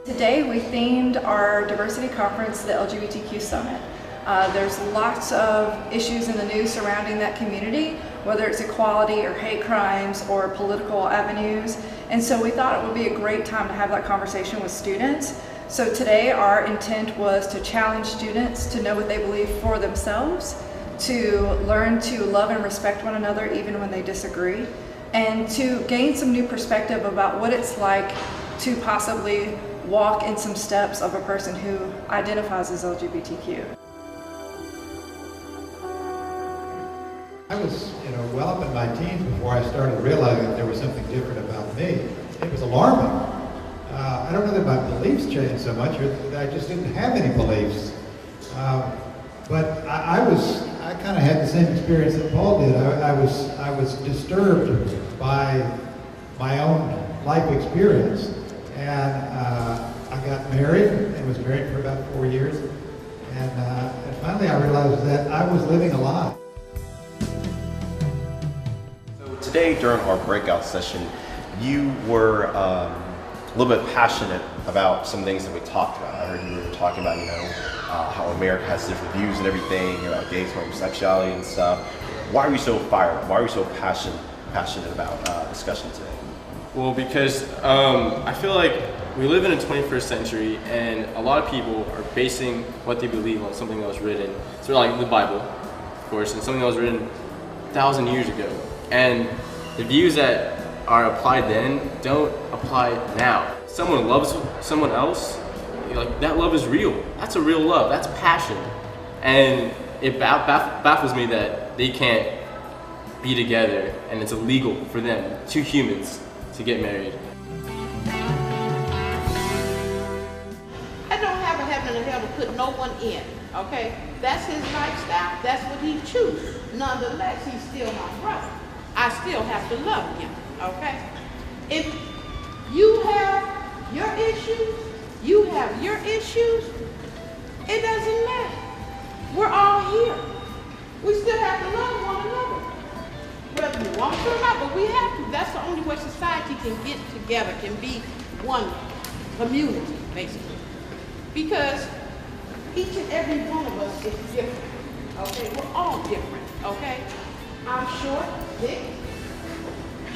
Today we themed our diversity conference the LGBTQ Summit. There's lots of issues in the news surrounding that community, whether it's equality or hate crimes or political avenues, and so we thought it would be a great time to have that conversation with students. So today our intent was to challenge students to know what they believe for themselves, to learn to love and respect one another even when they disagree, and to gain some new perspective about what it's like to possibly walk in some steps of a person who identifies as LGBTQ. I was, well up in my teens before I started realizing that there was something different about me. It was alarming. I don't know that my beliefs changed so much, or that I just didn't have any beliefs. But I kind of had the same experience that Paul did. I was disturbed by my own life experience. And I got married and was married for about 4 years. And finally I realized that I was living a lie. So today during our breakout session, you were a little bit passionate about some things that we talked about. I heard you were talking about, how America has different views and everything, about gays, homosexuality and stuff. Why are you so fired up? Why are you so passionate about discussion today? Well, because I feel like we live in the 21st century and a lot of people are basing what they believe on something that was written, sort of like the Bible, of course, and something that was written 1,000 years ago. And the views that are applied then don't apply now. Someone loves someone else, that love is real. That's a real love, that's passion. And it baffles me that they can't be together and it's illegal for them, two humans, to get married. I don't have a heaven and hell to put no one in, okay? That's his lifestyle, that's what he chooses. Nonetheless, he's still my brother. I still have to love him, okay? If you have your issues, you have your issues, it doesn't matter. We're all here. We still have to love one another. Whether you want to or not, but we have to. That's the only way society can get together, can be one community, basically. Because each and every one of us is different, okay? We're all different, okay? I'm short, thick,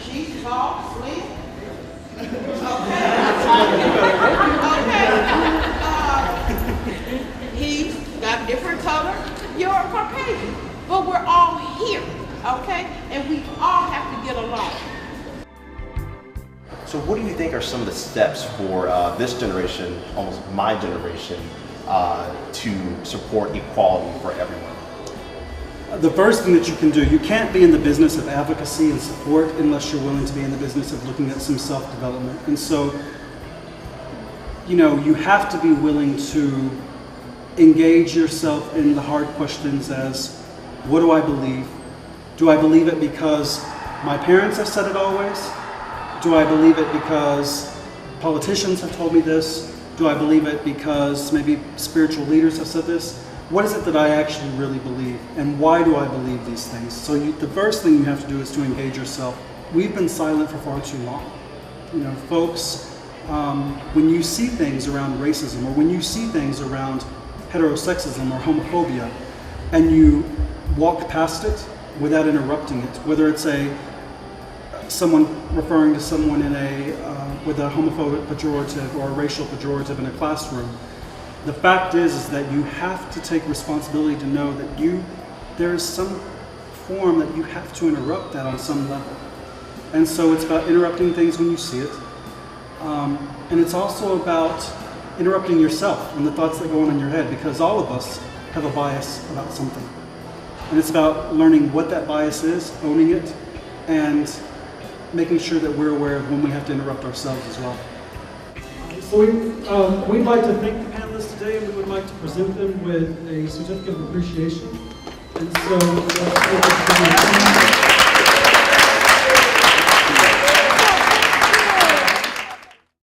she's tall, slim, he's got a different color, you're a Caucasian, but we're all here. Okay? And we all have to get along. So what do you think are some of the steps for this generation, almost my generation, to support equality for everyone? The first thing that you can do, you can't be in the business of advocacy and support unless you're willing to be in the business of looking at some self-development. And so, you have to be willing to engage yourself in the hard questions as, what do I believe? Do I believe it because my parents have said it always? Do I believe it because politicians have told me this? Do I believe it because maybe spiritual leaders have said this? What is it that I actually really believe? And why do I believe these things? So the first thing you have to do is to engage yourself. We've been silent for far too long. Folks, when you see things around racism, or when you see things around heterosexism or homophobia, and you walk past it without interrupting it, whether it's someone referring to someone with a homophobic pejorative or a racial pejorative in a classroom, the fact is that you have to take responsibility to know that there is some form that you have to interrupt that on some level. And so it's about interrupting things when you see it, and it's also about interrupting yourself and the thoughts that go on in your head, because all of us have a bias about something. And it's about learning what that bias is, owning it, and making sure that we're aware of when we have to interrupt ourselves as well. So we'd like to thank the panelists today, and we would like to present them with a certificate of appreciation. And so